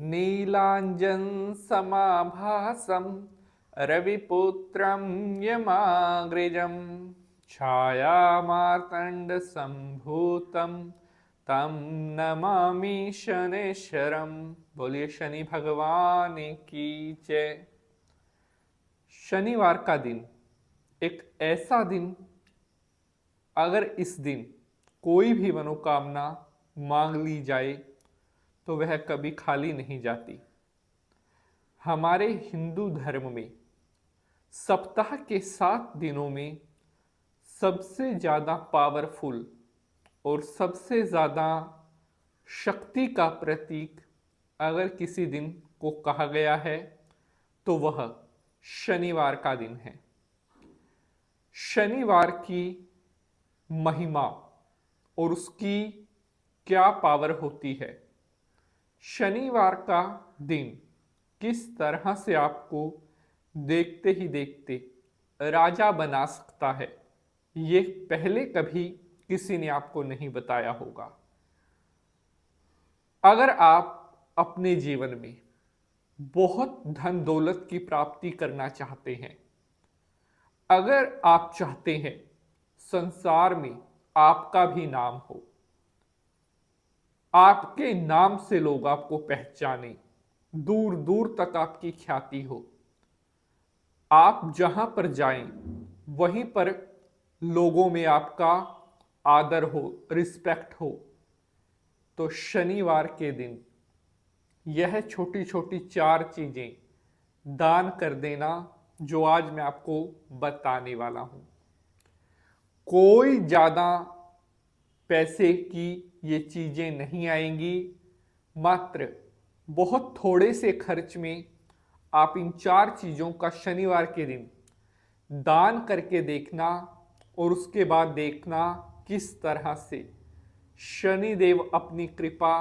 नीलांजन समाभासम रविपुत्रं यमाग्रजं छायामार्तंड संभूतम तम नमामि शनेश्वरम। बोलिए शनि भगवान की जय। शनिवार का दिन एक ऐसा दिन, अगर इस दिन कोई भी मनोकामना मांग ली जाए तो वह कभी खाली नहीं जाती। हमारे हिंदू धर्म में सप्ताह के 7 दिनों में सबसे ज़्यादा पावरफुल और सबसे ज़्यादा शक्ति का प्रतीक अगर किसी दिन को कहा गया है तो वह शनिवार का दिन है। शनिवार की महिमा और उसकी क्या पावर होती है, शनिवार का दिन किस तरह से आपको देखते ही देखते राजा बना सकता है, ये पहले कभी किसी ने आपको नहीं बताया होगा। अगर आप अपने जीवन में बहुत धन दौलत की प्राप्ति करना चाहते हैं, अगर आप चाहते हैं संसार में आपका भी नाम हो, आपके नाम से लोग आपको पहचाने, दूर दूर तक आपकी ख्याति हो, आप जहां पर जाएं वहीं पर लोगों में आपका आदर हो, रिस्पेक्ट हो, तो शनिवार के दिन यह छोटी छोटी 4 चीजें दान कर देना जो आज मैं आपको बताने वाला हूं। कोई ज्यादा पैसे की ये चीजें नहीं आएंगी, मात्र बहुत थोड़े से खर्च में आप इन 4 चीजों का शनिवार के दिन दान करके देखना और उसके बाद देखना किस तरह से शनिदेव अपनी कृपा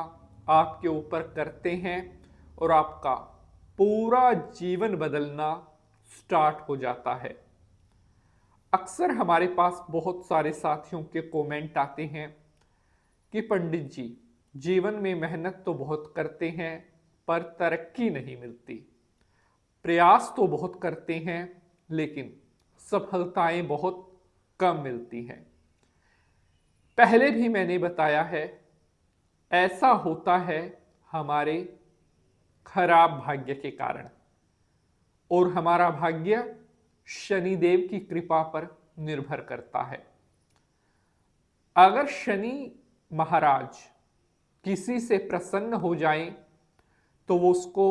आपके ऊपर करते हैं और आपका पूरा जीवन बदलना स्टार्ट हो जाता है। अक्सर हमारे पास बहुत सारे साथियों के कमेंट आते हैं कि पंडित जी, जीवन में मेहनत तो बहुत करते हैं पर तरक्की नहीं मिलती, प्रयास तो बहुत करते हैं लेकिन सफलताएं बहुत कम मिलती हैं। पहले भी मैंने बताया है, ऐसा होता है हमारे खराब भाग्य के कारण, और हमारा भाग्य शनिदेव की कृपा पर निर्भर करता है। अगर शनि महाराज किसी से प्रसन्न हो जाएं तो वो उसको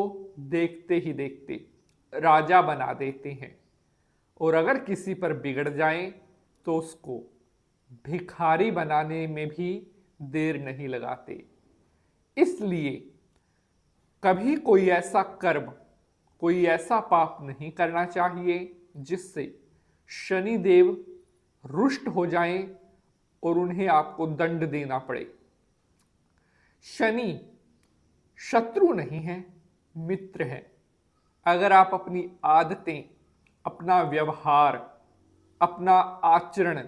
देखते ही देखते राजा बना देते हैं, और अगर किसी पर बिगड़ जाएं तो उसको भिखारी बनाने में भी देर नहीं लगाते। इसलिए कभी कोई ऐसा कर्म, कोई ऐसा पाप नहीं करना चाहिए जिससे शनिदेव रुष्ट हो जाएं और उन्हें आपको दंड देना पड़े। शनि शत्रु नहीं है, मित्र है। अगर आप अपनी आदतें, अपना व्यवहार, अपना आचरण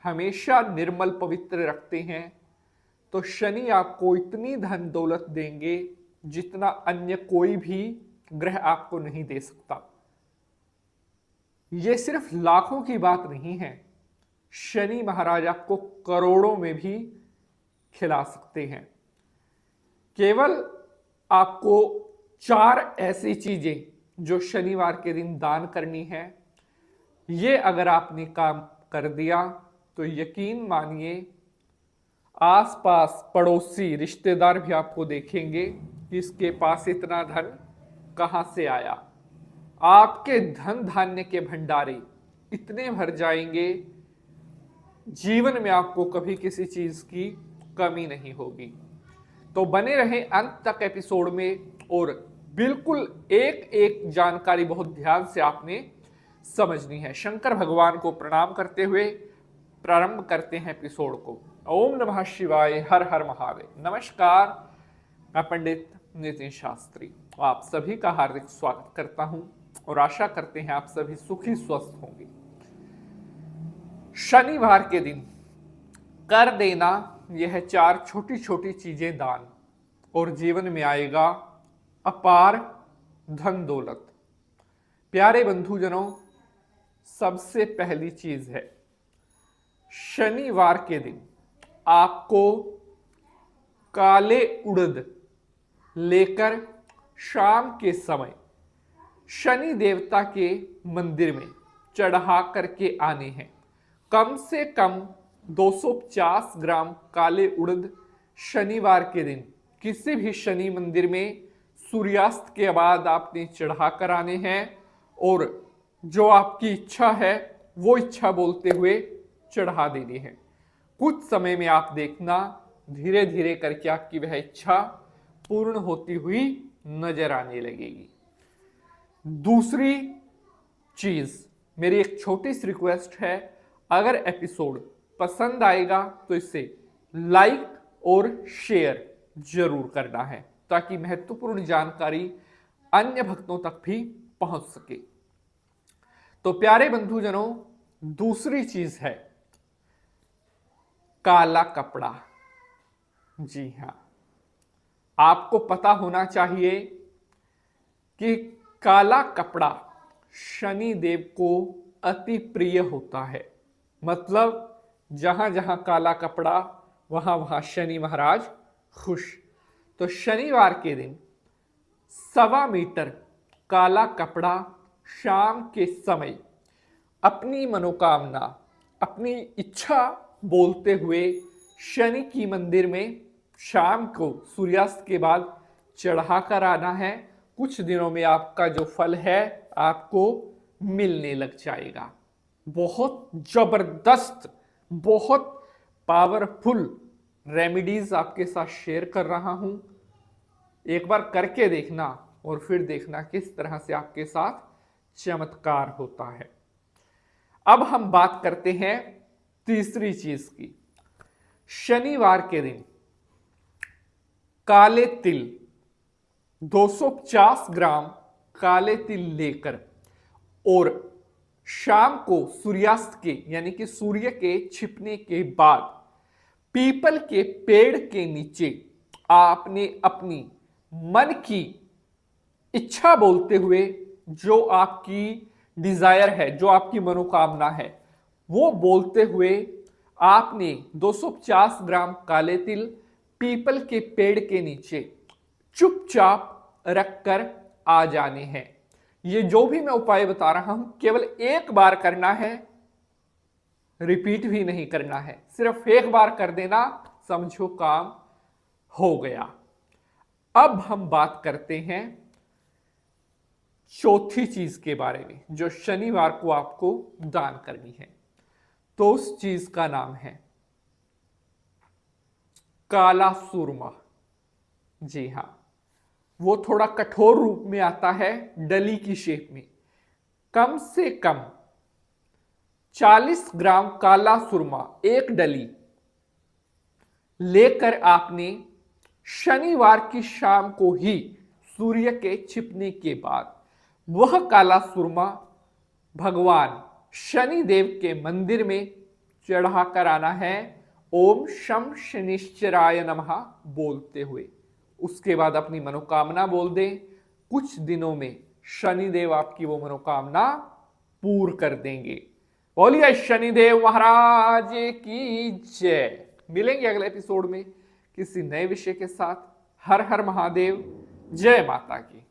हमेशा निर्मल पवित्र रखते हैं तो शनि आपको इतनी धन दौलत देंगे जितना अन्य कोई भी ग्रह आपको नहीं दे सकता। यह सिर्फ लाखों की बात नहीं है, शनि महाराज आपको करोड़ों में भी खिला सकते हैं। केवल आपको 4 ऐसी चीजें जो शनिवार के दिन दान करनी है, ये अगर आपने काम कर दिया तो यकीन मानिए आसपास पड़ोसी रिश्तेदार भी आपको देखेंगे कि इसके पास इतना धन कहां से आया। आपके धन धान्य के भंडारे इतने भर जाएंगे, जीवन में आपको कभी किसी चीज की कमी नहीं होगी। तो बने रहें अंत तक एपिसोड में, और बिल्कुल एक एक जानकारी बहुत ध्यान से आपने समझनी है। शंकर भगवान को प्रणाम करते हुए प्रारंभ करते हैं एपिसोड को। ओम नमः शिवाय, हर हर महादेव। नमस्कार, मैं पंडित नितिन शास्त्री आप सभी का हार्दिक स्वागत करता हूं और आशा करते हैं आप सभी सुखी स्वस्थ होंगे। शनिवार के दिन कर देना यह 4 छोटी छोटी चीजें दान, और जीवन में आएगा अपार धन दौलत। प्यारे बंधुजनों, सबसे पहली चीज है, शनिवार के दिन आपको काले उड़द लेकर शाम के समय शनि देवता के मंदिर में चढ़ा करके आने हैं। कम से कम 250 ग्राम काले उड़द शनिवार के दिन किसी भी शनि मंदिर में सूर्यास्त के बाद आपने चढ़ा कर आने हैं और जो आपकी इच्छा है वो इच्छा बोलते हुए चढ़ा देनी है। कुछ समय में आप देखना धीरे धीरे करके आपकी वह इच्छा पूर्ण होती हुई नजर आने लगेगी। दूसरी चीज, मेरी एक छोटी सी रिक्वेस्ट है, अगर एपिसोड पसंद आएगा तो इसे लाइक और शेयर जरूर करना है ताकि महत्वपूर्ण जानकारी अन्य भक्तों तक भी पहुंच सके। तो प्यारे बंधुजनों, दूसरी चीज है काला कपड़ा। जी हां, आपको पता होना चाहिए कि काला कपड़ा शनि देव को अति प्रिय होता है। मतलब जहां जहां काला कपड़ा वहां वहां शनि महाराज खुश। तो शनिवार के दिन 1.25 मीटर काला कपड़ा शाम के समय अपनी मनोकामना, अपनी इच्छा बोलते हुए शनि की मंदिर में शाम को सूर्यास्त के बाद चढ़ा कर आना है। कुछ दिनों में आपका जो फल है आपको मिलने लग जाएगा। बहुत जबरदस्त, बहुत पावरफुल रेमेडीज आपके साथ शेयर कर रहा हूं। एक बार करके देखना और फिर देखना किस तरह से आपके साथ चमत्कार होता है। अब हम बात करते हैं तीसरी चीज की। शनिवार के दिन काले तिल 250 ग्राम काले तिल लेकर और शाम को सूर्यास्त के यानी कि सूर्य के छिपने के बाद पीपल के पेड़ के नीचे आपने अपनी मन की इच्छा बोलते हुए जो आपकी डिजायर है, जो आपकी मनोकामना है, वो बोलते हुए आपने 250 ग्राम काले तिल पीपल के पेड़ के नीचे चुपचाप रखकर आ जाने हैं। ये जो भी मैं उपाय बता रहा हूं केवल एक बार करना है, रिपीट भी नहीं करना है। सिर्फ एक बार कर देना, समझो काम हो गया। अब हम बात करते हैं चौथी चीज के बारे में जो शनिवार को आपको दान करनी है। तो उस चीज का नाम है काला सुरमा। जी हां, वो थोड़ा कठोर रूप में आता है, डली की शेप में। कम से कम 40 ग्राम काला सुरमा, एक डली लेकर आपने शनिवार की शाम को ही सूर्य के छिपने के बाद वह काला सुरमा भगवान शनि देव के मंदिर में चढ़ा कर आना है, ओम शम शनिश्चराय नमः बोलते हुए। उसके बाद अपनी मनोकामना बोल दें। कुछ दिनों में शनिदेव आपकी वो मनोकामना पूर्ण कर देंगे। बोलिए शनिदेव महाराज की जय। मिलेंगे अगले एपिसोड में किसी नए विषय के साथ। हर हर महादेव, जय माता की।